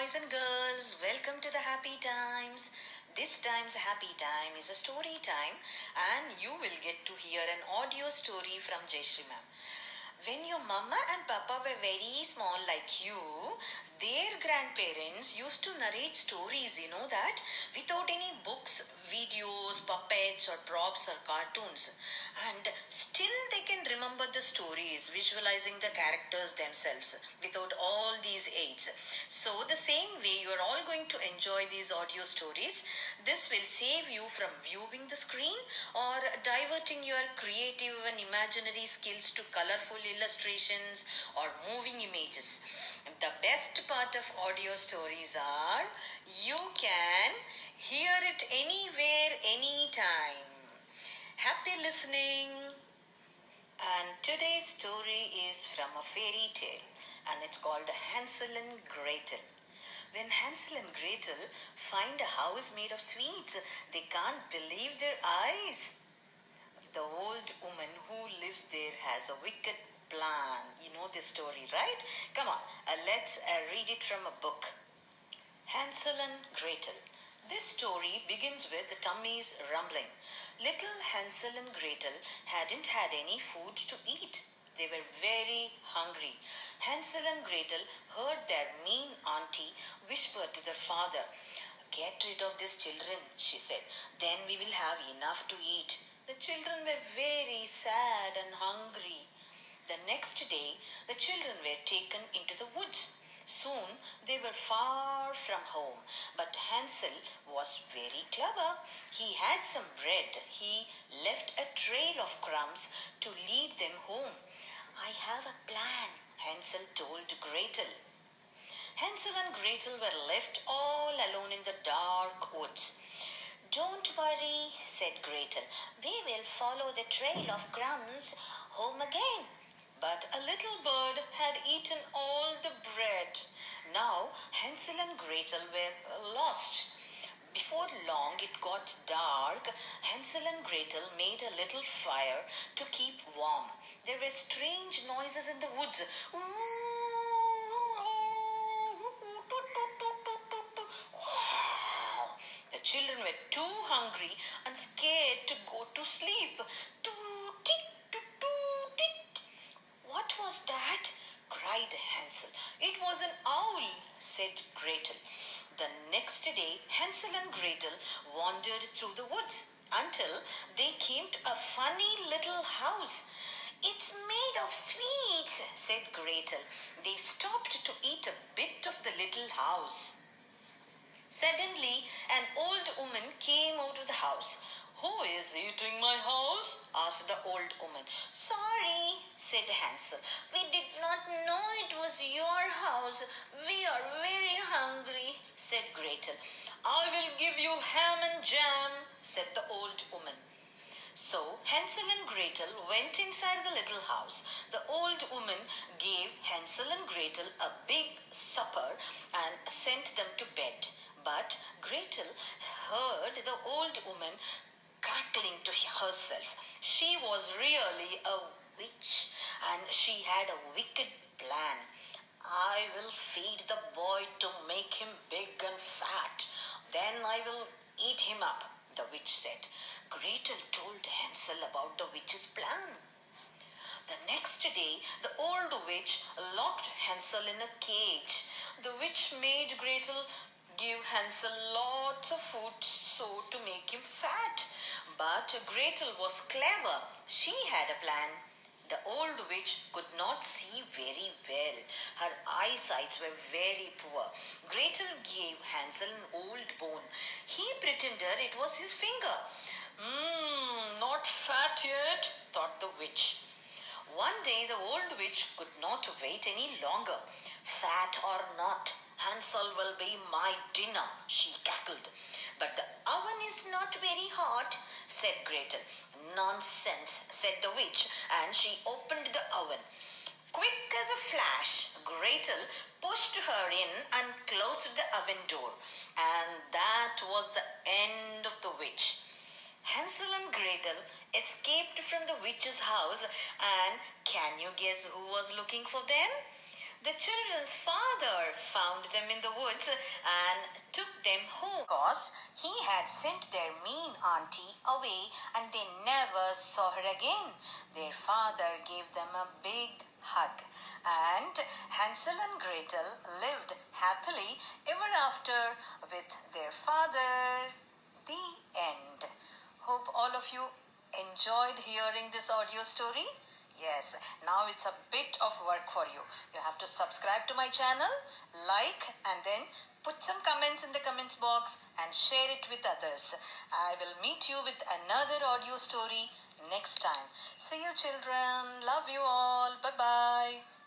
boys and girls, welcome to the Happy Times. This time's Happy Time is a story time, and you will get to hear an audio story from Jayashree ma'am. When your mama and papa were very small like you, their grandparents used to narrate stories, you know that, without any books, videos, puppets or props or cartoons. And still they can remember the stories, visualizing the characters themselves without all these aids. So the same way you are all going to enjoy these audio stories, this will save you from viewing the screen or diverting your creative and imaginary skills to colorful illustrations or moving images. The best part of audio stories are you can hear it anywhere, anytime. Happy listening. And today's story is from a fairy tale, and it's called Hansel and Gretel. When Hansel and Gretel find a house made of sweets, they can't believe their eyes. The old woman who lives there has a wicked plan. You know this story, right? Come on, let's read it from a book. Hansel and Gretel. This story begins with the tummies rumbling. Little Hansel and Gretel hadn't had any food to eat. They were very hungry. Hansel and Gretel heard their mean auntie whisper to their father, "Get rid of these children," she said. "Then we will have enough to eat." The children were very sad and hungry. The next day, the children were taken into the woods. Soon they were far from home, but Hansel was very clever. He had some bread. He left a trail of crumbs to lead them home. "I have a plan," Hansel told Gretel. Hansel and Gretel were left all alone in the dark woods. "Don't worry," said Gretel. "We will follow the trail of crumbs home again." But a little bird had eaten all the bread. Now Hansel and Gretel were lost. Before long it got dark. Hansel and Gretel made a little fire to keep warm. There were strange noises in the woods. The children were too hungry and scared to go to sleep. "What was that?" cried Hansel. "It was an owl," said Gretel. The next day, Hansel and Gretel wandered through the woods until they came to a funny little house. "It's made of sweets," said Gretel. They stopped to eat a bit of the little house. Suddenly, an old woman came out of the house. "Who is eating my house?" asked the old woman. "Sorry," said Hansel. "We did not know it was your house. We are very hungry," said Gretel. "I will give you ham and jam," said the old woman. So Hansel and Gretel went inside the little house. The old woman gave Hansel and Gretel a big supper and sent them to bed. But Gretel heard the old woman cackling to herself. She was really a witch, and she had a wicked plan. "I will feed the boy to make him big and fat. Then I will eat him up," the witch said. Gretel told Hansel about the witch's plan. The next day, the old witch locked Hansel in a cage. The witch made Gretel give Hansel lots of food so to make him fat. But Gretel was clever. She had a plan. The old witch could not see very well. Her eyesight were very poor. Gretel gave Hansel an old bone. He pretended it was his finger. Not fat yet," thought the witch. One day the old witch could not wait any longer. "Fat or not, Hansel will be my dinner," she cackled. "But the oven is not very hot," said Gretel. "Nonsense," said the witch, and she opened the oven. Quick as a flash, Gretel pushed her in and closed the oven door. And that was the end of the witch. Hansel and Gretel escaped from the witch's house, and can you guess who was looking for them? The children's father found them in the woods and took them home because he had sent their mean auntie away and they never saw her again. Their father gave them a big hug, and Hansel and Gretel lived happily ever after with their father. The end. Hope all of you enjoyed hearing this audio story. Yes, now it's a bit of work for you. You have to subscribe to my channel, like, and then put some comments in the comments box and share it with others. I will meet you with another audio story next time. See you, children. Love you all. Bye bye.